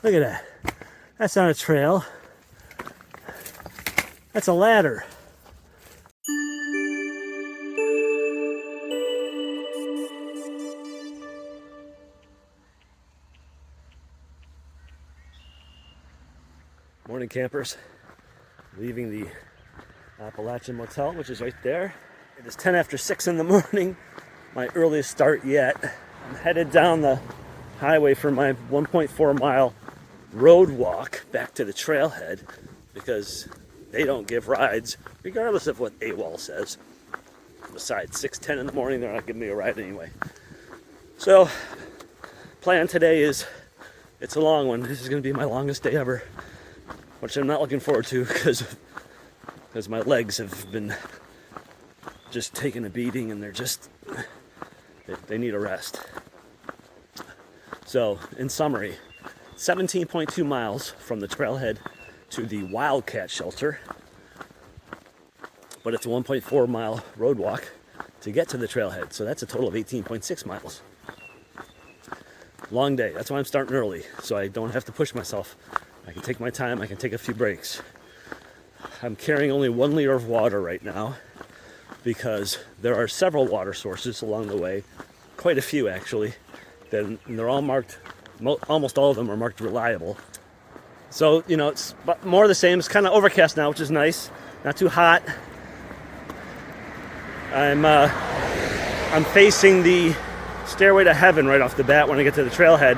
Look at that. That's not a trail. That's a ladder. Morning, campers. Leaving the Appalachian Motel, which is right there. It is 10 after 6 in the morning, my earliest start yet. I'm headed down the highway for my 1.4 mile road walk back to the trailhead because they don't give rides, regardless of what AWOL says. Besides, 6:10 in the morning, they're not giving me a ride anyway. So, plan today is, it's a long one. This is going to be my longest day ever, which I'm not looking forward to because my legs have been just taking a beating and they're just, they need a rest. So, in summary, 17.2 miles from the trailhead to the Wildcat shelter, but it's a 1.4 mile road walk to get to the trailhead, so that's a total of 18.6 miles. Long day. That's why I'm starting early, so I don't have to push myself. I can take my time, I can take a few breaks. I'm carrying only 1 liter of water right now because there are several water sources along the way, quite a few actually, and they're all marked, almost all of them are marked reliable. So, you know, it's more of the same. It's kind of overcast now, which is nice. Not too hot. I'm facing the Stairway to Heaven right off the bat when I get to the trailhead,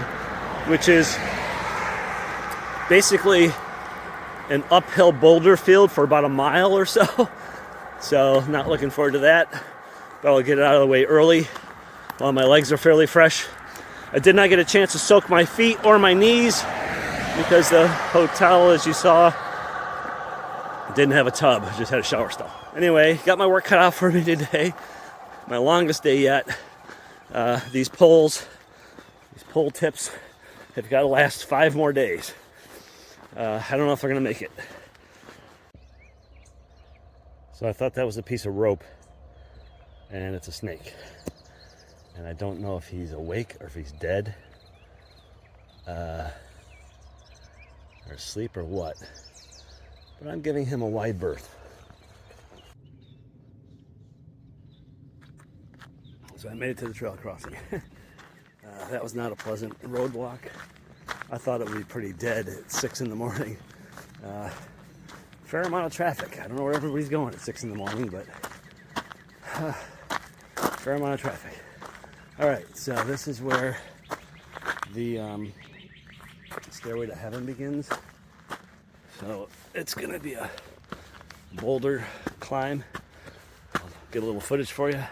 which is basically an uphill boulder field for about a mile or so. So, not looking forward to that. But I'll get it out of the way early while my legs are fairly fresh. I did not get a chance to soak my feet or my knees because the hotel, as you saw, didn't have a tub. I just had a shower stall. Anyway, got my work cut out for me today. My longest day yet. These pole tips have got to last 5 more days. I don't know if they're going to make it. So I thought that was a piece of rope, and it's a snake. And I don't know if he's awake or if he's dead, or asleep or what. But I'm giving him a wide berth. So I made it to the trail crossing. That was not a pleasant road walk. I thought it would be pretty dead at 6 in the morning. Fair amount of traffic. I don't know where everybody's going at 6 in the morning, but fair amount of traffic. All right, so this is where the Stairway to Heaven begins. So it's gonna be a boulder climb. I'll get a little footage for you,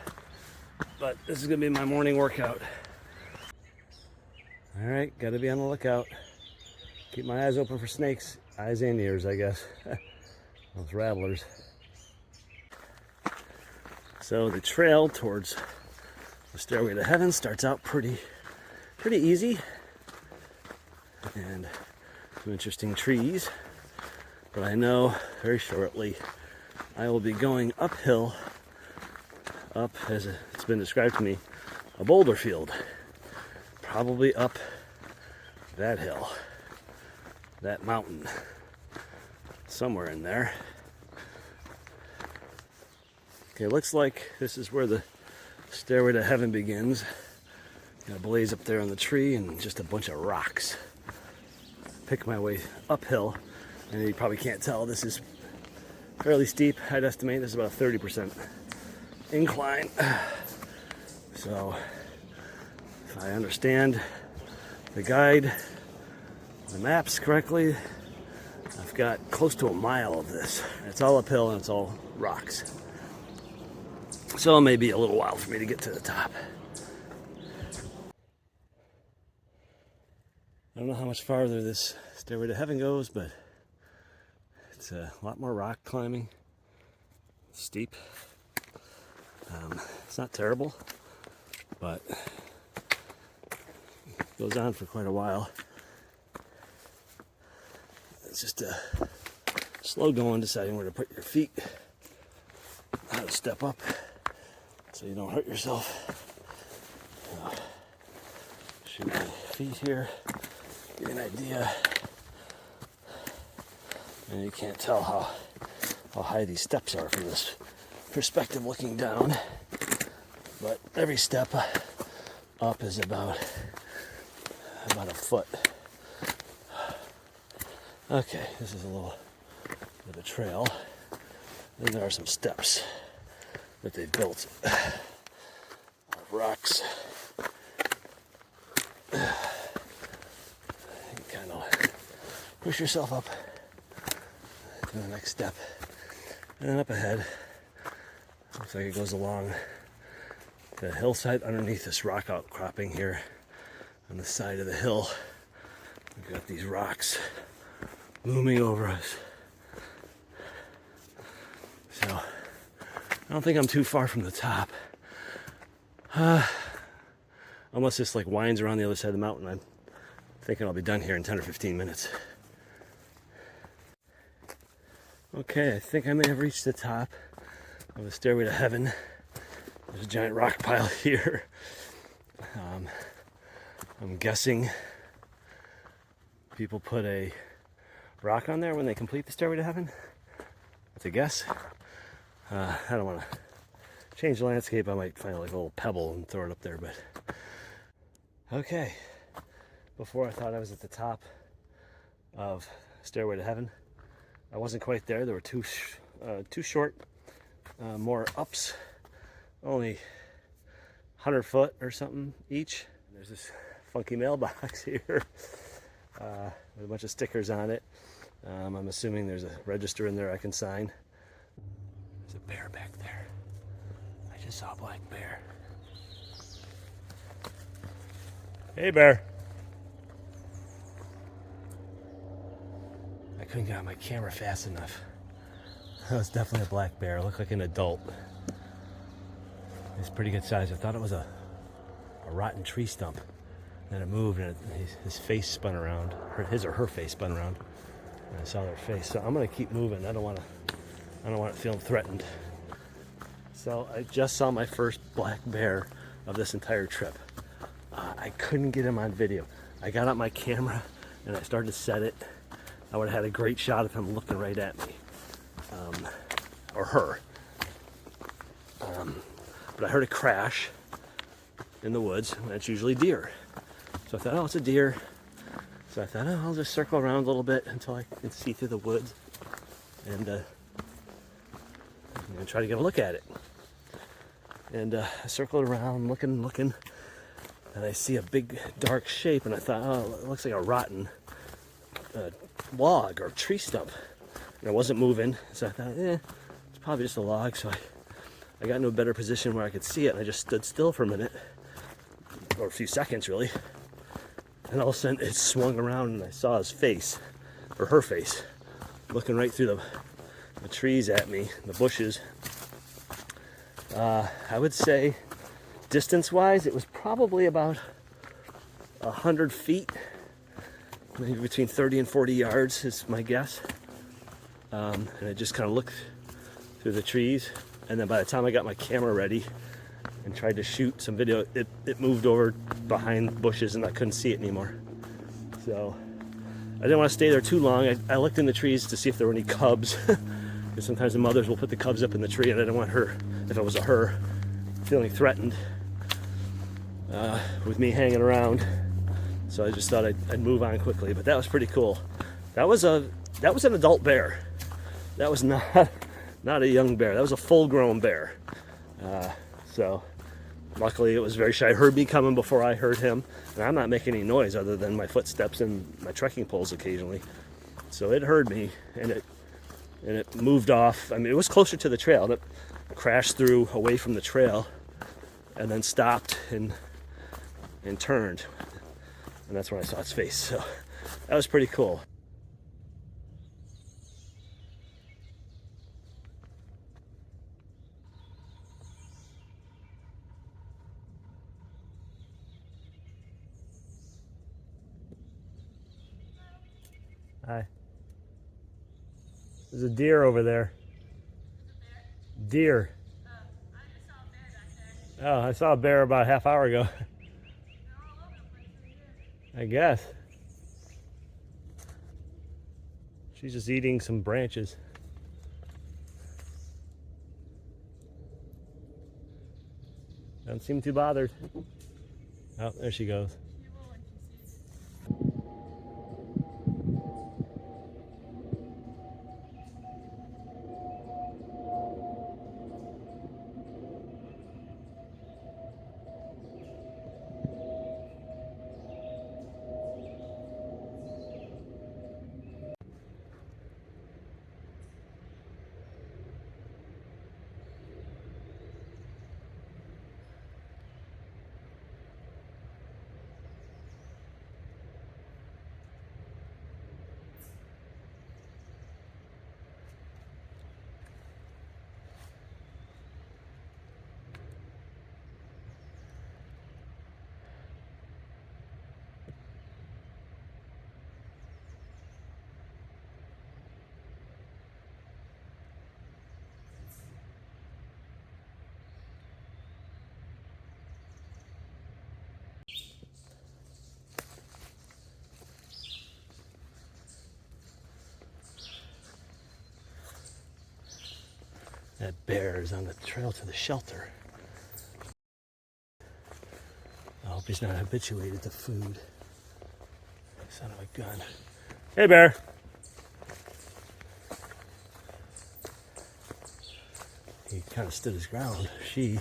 but this is gonna be my morning workout. All right, gotta be on the lookout. Keep my eyes open for snakes, eyes and ears, I guess. Those rattlers. So the trail towards the Stairway to Heaven starts out pretty easy, and some interesting trees. But I know very shortly I will be going uphill, up, as it's been described to me, a boulder field. Probably up that hill, that mountain, somewhere in there. Okay, looks like this is where the Stairway to Heaven begins. Got a blaze up there on the tree and just a bunch of rocks. Pick my way uphill, and you probably can't tell, this is fairly steep. I'd estimate this is about a 30% incline. So, if I understand the guide, the maps correctly, I've got close to a mile of this. It's all uphill and it's all rocks. So it may be a little while for me to get to the top. I don't know how much farther this Stairway to Heaven goes, but it's a lot more rock climbing. It's steep. It's not terrible, but it goes on for quite a while. It's just slow going, deciding where to put your feet, how to step up so you don't hurt yourself. Shoot my feet here. Give you an idea. And you can't tell how high these steps are from this perspective looking down. But every step up is about a foot. Okay, this is a little bit of a trail. Then there are some steps that they built out of rocks. You kind of push yourself up to the next step. And then up ahead, looks like it goes along the hillside underneath this rock outcropping here on the side of the hill. We've got these rocks looming over us. So, I don't think I'm too far from the top. Unless this like winds around the other side of the mountain, I'm thinking I'll be done here in 10 or 15 minutes. Okay, I think I may have reached the top of the Stairway to Heaven. There's a giant rock pile here. I'm guessing people put a rock on there when they complete the Stairway to Heaven. That's a guess. I don't want to change the landscape. I might find like a little pebble and throw it up there, but okay. Before I thought I was at the top of Stairway to Heaven. I wasn't quite there. There were two short, more ups, only 100 foot or something each. There's this funky mailbox here with a bunch of stickers on it. I'm assuming there's a register in there I can sign. There's a bear back there. I just saw a black bear. Hey, bear. I couldn't get on my camera fast enough. That was definitely a black bear. It looked like an adult. It's pretty good size. I thought it was a rotten tree stump. Then it moved and his face spun around. His or her face spun around. And I saw their face. So I'm gonna keep moving. I don't want to feel threatened. So I just saw my first black bear of this entire trip. I couldn't get him on video. I got out my camera and I started to set it. I would have had a great shot of him looking right at me, or her. But I heard a crash in the woods, and it's usually deer. So I thought, oh, it's a deer. So I thought, oh, I'll just circle around a little bit until I can see through the woods and try to get a look at it. And I circled around, looking, and I see a big dark shape, and I thought, oh, it looks like a rotten log or tree stump. And it wasn't moving, so I thought, it's probably just a log. So I got into a better position where I could see it, and I just stood still for a minute, or a few seconds really. And all of a sudden it swung around and I saw his face, or her face, looking right through the trees at me, the bushes. I would say distance-wise, it was probably about 100 feet, maybe between 30 and 40 yards is my guess. And I just kind of looked through the trees, and then by the time I got my camera ready and tried to shoot some video, it moved over behind bushes and I couldn't see it anymore. So I didn't want to stay there too long. I looked in the trees to see if there were any cubs. Because sometimes the mothers will put the cubs up in the tree, and I didn't want her, if it was a her, feeling threatened with me hanging around. So I just thought I'd move on quickly. But that was pretty cool. That was an adult bear. That was not a young bear. That was a full-grown bear. So luckily it was very shy. It heard me coming before I heard him, and I'm not making any noise other than my footsteps and my trekking poles occasionally. So it heard me, and it moved off. I mean, it was closer to the trail. It crashed through away from the trail, and then stopped and turned, and that's when I saw its face. So that was pretty cool. Hi. There's a deer over there. Deer. I just saw a bear back there. Oh, I saw a bear about a half hour ago. They're all over the place. What are you doing? I guess. She's just eating some branches. Doesn't seem too bothered. Oh, there she goes. She will when she sees it. That bear is on the trail to the shelter. I hope he's not habituated to food. Son of a gun. Hey, bear. He kind of stood his ground. It.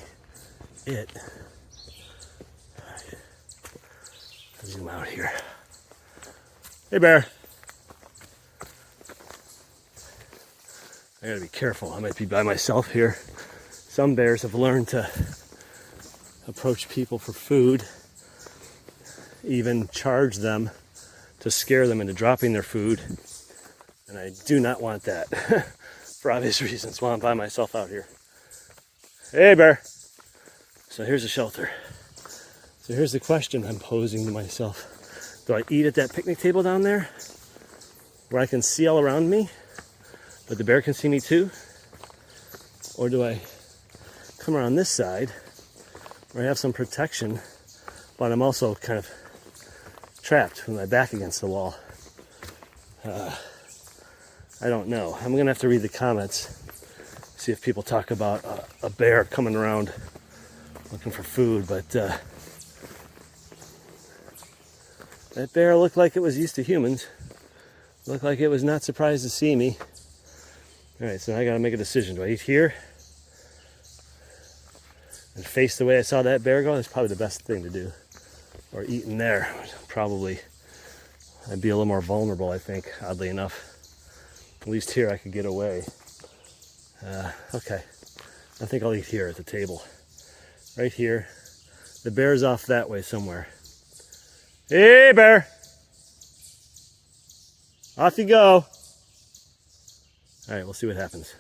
Let's zoom out here. Hey, bear. I gotta be careful. I might be by myself here. Some bears have learned to approach people for food, even charge them to scare them into dropping their food. And I do not want that for obvious reasons while I'm by myself out here. Hey, bear. So here's a shelter. So here's the question I'm posing to myself. Do I eat at that picnic table down there where I can see all around me, but the bear can see me too? Or do I come around this side where I have some protection, but I'm also kind of trapped with my back against the wall? I don't know. I'm gonna have to read the comments, see if people talk about a bear coming around looking for food, but that bear looked like it was used to humans. Looked like it was not surprised to see me. All right, so I gotta make a decision. Do I eat here and face the way I saw that bear go? That's probably the best thing to do. Or eat in there. Probably I'd be a little more vulnerable, I think, oddly enough. At least here I could get away. Okay, I think I'll eat here at the table. Right here. The bear's off that way somewhere. Hey, bear! Off you go! All right, we'll see what happens.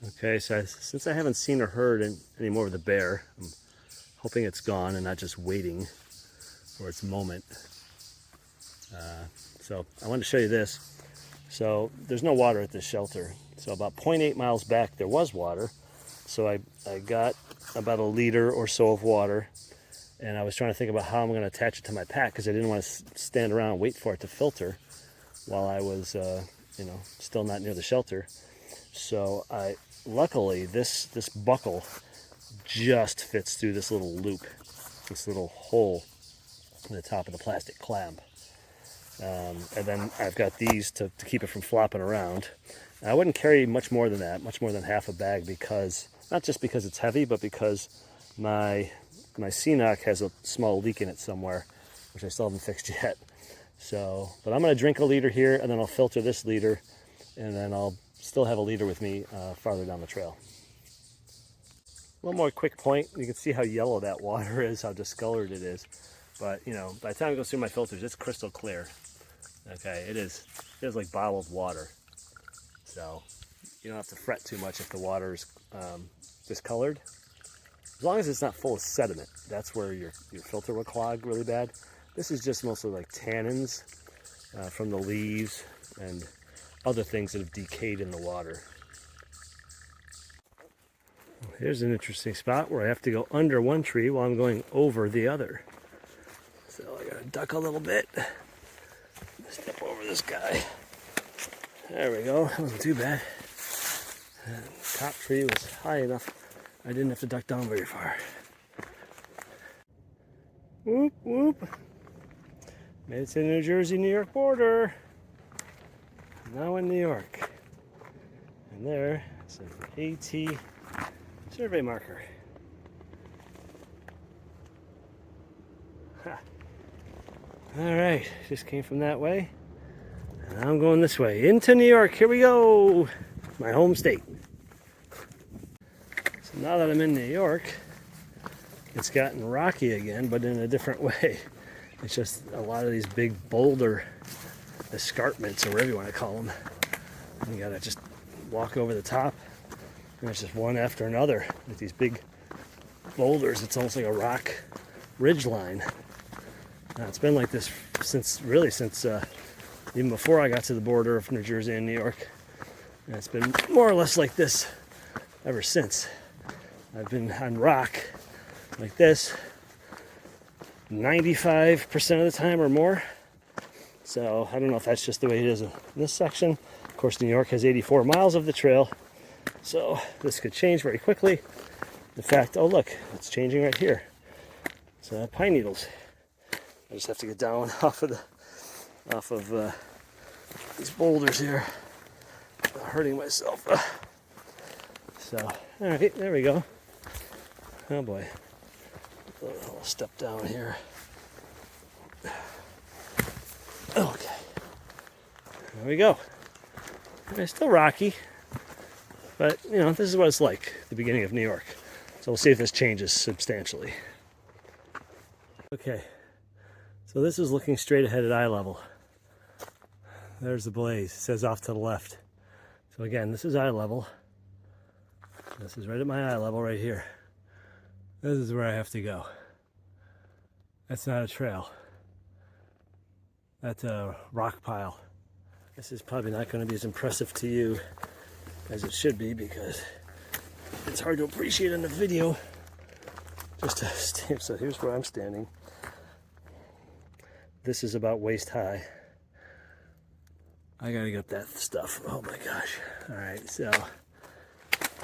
Okay, so since I haven't seen or heard any more of the bear, I'm hoping it's gone and not just waiting for its moment. So I wanted to show you this. So there's no water at this shelter. So about 0.8 miles back there was water. So I got about a liter or so of water, and I was trying to think about how I'm going to attach it to my pack because I didn't want to stand around and wait for it to filter while I was still not near the shelter. So luckily this buckle just fits through this little loop, this little hole in the top of the plastic clamp. And then I've got these to keep it from flopping around. And I wouldn't carry much more than that, much more than half a bag, because not just because it's heavy, but because my CNOC has a small leak in it somewhere, which I still haven't fixed yet. So, but I'm going to drink a liter here, and then I'll filter this liter, and then I'll still have a liter with me farther down the trail. One more quick point. You can see how yellow that water is, how discolored it is. But, by the time it goes through my filters, it's crystal clear. Okay, it is like bottled water. So you don't have to fret too much if the water is discolored. As long as it's not full of sediment, that's where your filter will clog really bad. This is just mostly like tannins from the leaves and other things that have decayed in the water. Here's an interesting spot where I have to go under one tree while I'm going over the other. So I gotta duck a little bit. Step over this guy. There we go. That wasn't too bad. And the top tree was high enough I didn't have to duck down very far. Whoop, whoop. Made it to the New Jersey-New York border. Now in New York. And there is an AT survey marker. Ha. All right, just came from that way. And I'm going this way into New York. Here we go. My home state. So now that I'm in New York, it's gotten rocky again, but in a different way. It's just a lot of these big boulder escarpments, or whatever you want to call them. And you gotta just walk over the top, and it's just one after another with these big boulders. It's almost like a rock ridge line. Now, it's been like this since even before I got to the border of New Jersey and New York. And it's been more or less like this ever since. I've been on rock like this 95% of the time or more. So I don't know if that's just the way it is in this section. Of course, New York has 84 miles of the trail, so this could change very quickly. In fact, oh look, it's changing right here. It's pine needles. I just have to get down off of these boulders here. Hurting myself. So, all right, there we go. Oh boy, a little step down here. Okay, there we go. It's still rocky, but you know, this is what it's like at the beginning of New York. So we'll see if this changes substantially. Okay, so this is looking straight ahead at eye level. There's the blaze. It says off to the left. So again, this is eye level. This is right at my eye level right here. This is where I have to go. That's not a trail. That's a rock pile. This is probably not going to be as impressive to you as it should be, because it's hard to appreciate in the video. Just to stand. So here's where I'm standing. This is about waist high. I gotta get that stuff. Oh my gosh. Alright, so oh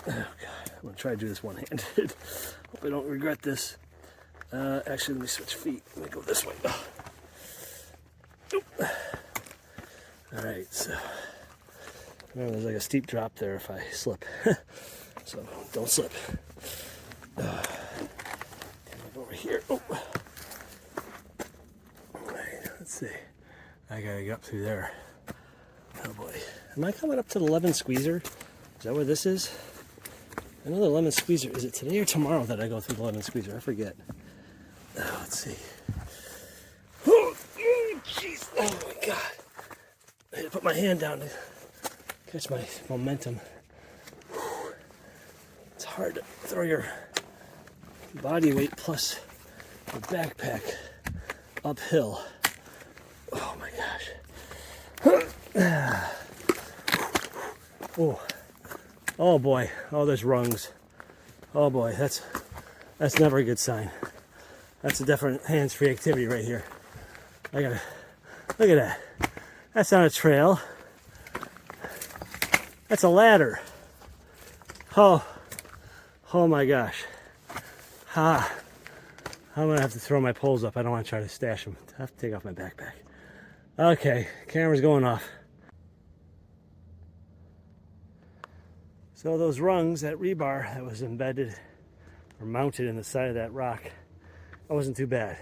god, I'm gonna try to do this one-handed. Hope I don't regret this. Actually, let me switch feet. Let me go this way. Alright, so there's like a steep drop there if I slip. So don't slip. Come over here. Oh. Alright, let's see. I gotta get up through there. Oh boy. Am I coming up to the lemon squeezer? Is that where this is? Another lemon squeezer. Is it today or tomorrow that I go through the lemon squeezer? I forget. Oh, let's see. Oh, jeez. Oh my god. I had to put my hand down to catch my momentum. It's hard to throw your body weight plus your backpack uphill. Oh my gosh. Oh, oh boy. Oh, there's rungs. Oh boy, that's never a good sign. That's a definite hands-free activity right here. I gotta look at that. That's not a trail. That's a ladder. Oh my gosh. I'm gonna have to throw my poles up. I don't want to try to stash them. I have to take off my backpack. Okay, camera's going off. So those rungs, that rebar that was embedded or mounted in the side of that rock, that wasn't too bad.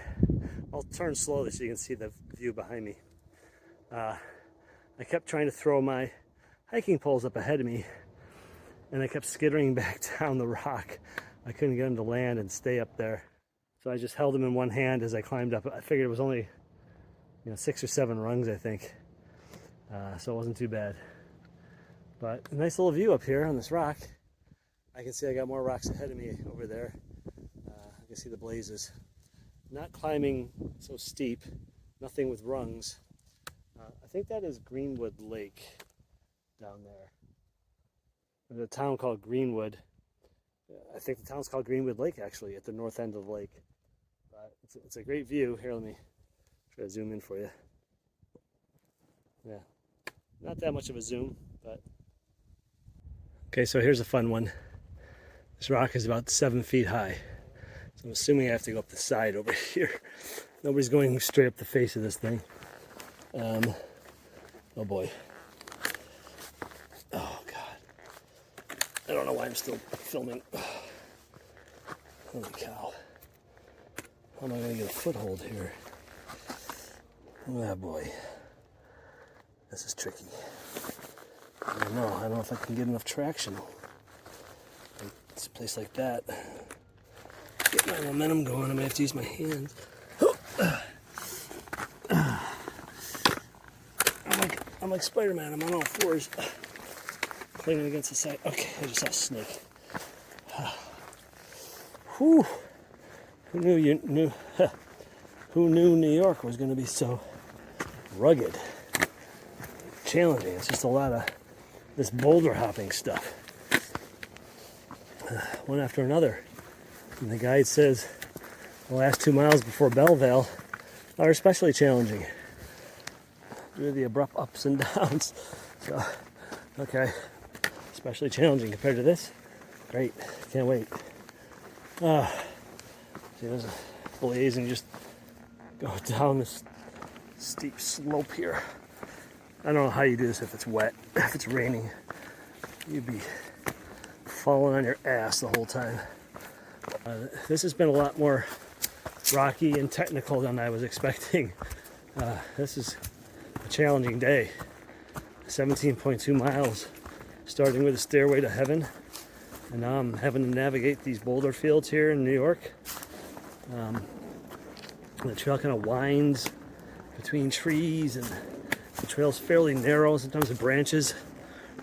I'll turn slowly so you can see the view behind me. I kept trying to throw my hiking poles up ahead of me, and I kept skittering back down the rock. I couldn't get them to land and stay up there. So I just held them in one hand as I climbed up. I figured it was only 6 or 7 rungs, I think. So it wasn't too bad. But a nice little view up here on this rock. I can see I got more rocks ahead of me over there. I can see the blazes. Not climbing so steep, nothing with rungs. I think that is Greenwood Lake down there. There's a town called Greenwood. I think the town's called Greenwood Lake, actually, at the north end of the lake. But it's a great view. Here, let me try to zoom in for you. Yeah. Not that much of a zoom, but. Okay, so here's a fun one. This rock is about 7 feet high. So I'm assuming I have to go up the side over here. Nobody's going straight up the face of this thing. Oh boy. Oh God. I don't know why I'm still filming. Holy cow. How am I going to get a foothold here? Oh boy. This is tricky. I don't know. I don't know if I can get enough traction. It's a place like that. Get my momentum going. I'm going to have to use my hands. I'm like Spider-Man. I'm on all fours. Clinging against the side. Okay, I just saw a snake. Whew. Who knew New York was going to be so rugged, challenging? It's just a lot of this boulder hopping stuff, one after another. And the guide says the last 2 miles before Belleville are especially challenging due to the abrupt ups and downs. So, okay, especially challenging compared to this. Great, can't wait. See, there's a blaze and you just go down this steep slope here. I don't know how you do this if it's wet. If it's raining, you'd be falling on your ass the whole time. This has been a lot more rocky and technical than I was expecting. This is a challenging day. 17.2 miles, starting with a stairway to heaven. And now I'm having to navigate these boulder fields here in New York. The trail kind of winds between trees, and the trail's fairly narrow. Sometimes the branches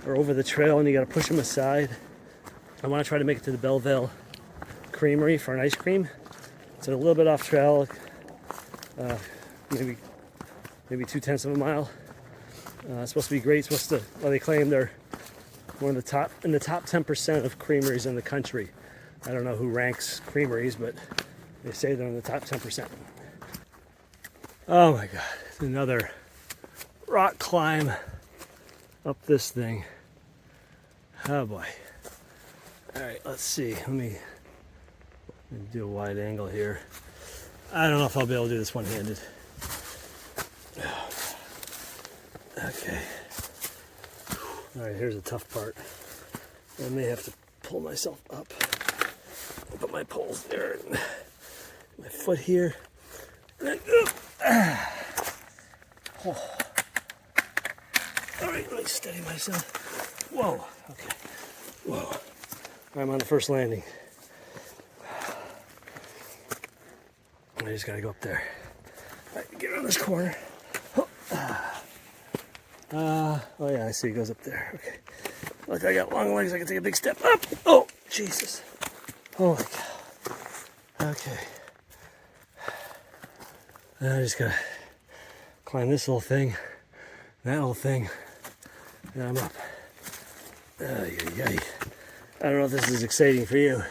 are over the trail and you gotta push them aside. I want to try to make it to the Belleville Creamery for an ice cream. It's a little bit off trail, maybe 0.2 of a mile. It's supposed to be great. It's supposed to, well, they claim they're one of the top 10% of creameries in the country. I don't know who ranks creameries, but they say they're in the top 10%. Oh my God, it's another rock climb up this thing. Oh boy. All right, let's see. Let me do a wide angle here. I don't know if I'll be able to do this one-handed. Okay. All right, here's the tough part. I may have to pull myself up. I'll put my poles there, and my foot here, and then oh. All right, let me steady myself. Whoa. Okay. Whoa. I'm on the first landing. I just gotta go up there. All right, get around this corner. Oh yeah, I see it goes up there. Okay. Look, I got long legs. I can take a big step up. Oh, Jesus. Holy cow. Okay. I just gotta climb this little thing, that little thing, and I'm up. I don't know if this is exciting for you.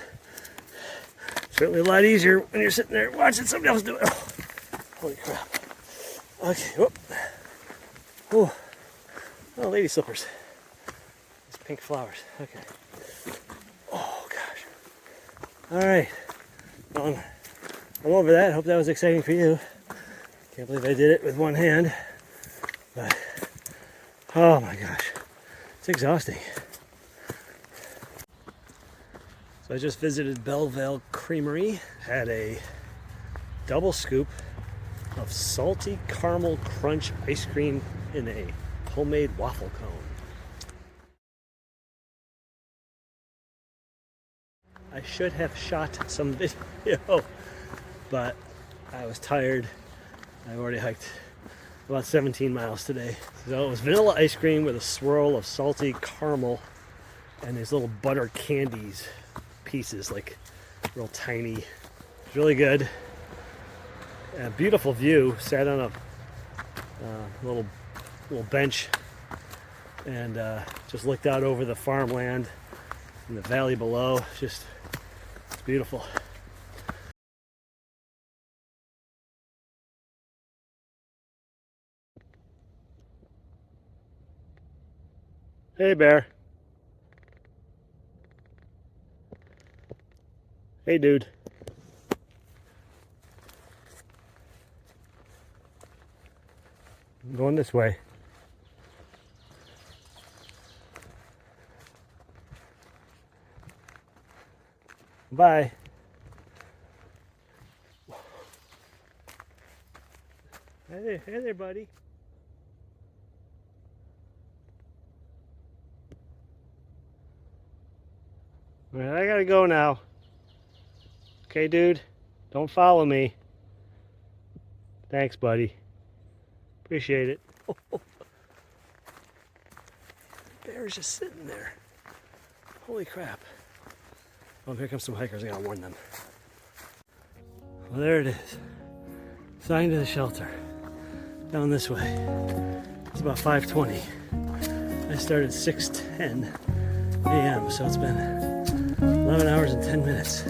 Certainly a lot easier when you're sitting there watching somebody else do it. Oh, holy crap. Okay, whoop. Oh, oh, lady slippers. These pink flowers. Okay. Oh, gosh. All right. Well, I'm over that. Hope that was exciting for you. Can't believe I did it with one hand. But, oh my gosh. It's exhausting. So I just visited Belleville Creamery, had a double scoop of salty caramel crunch ice cream in a homemade waffle cone. I should have shot some video, but I was tired. I've already hiked about 17 miles today. So it was vanilla ice cream with a swirl of salty caramel and these little butter candies pieces, like real tiny. It's really good. A beautiful view. Sat on a little bench and just looked out over the farmland and the valley below. It's beautiful. Hey, bear. Hey, dude. I'm going this way. Bye. Hey there, buddy. All right, I gotta go now. Okay, dude? Don't follow me. Thanks, buddy. Appreciate it. The bear's just sitting there. Holy crap. Oh, here comes some hikers. I gotta warn them. Well, there it is. Sign to the shelter. Down this way. It's about 5:20. I started 6:10 a.m., so it's been 11 hours and 10 minutes.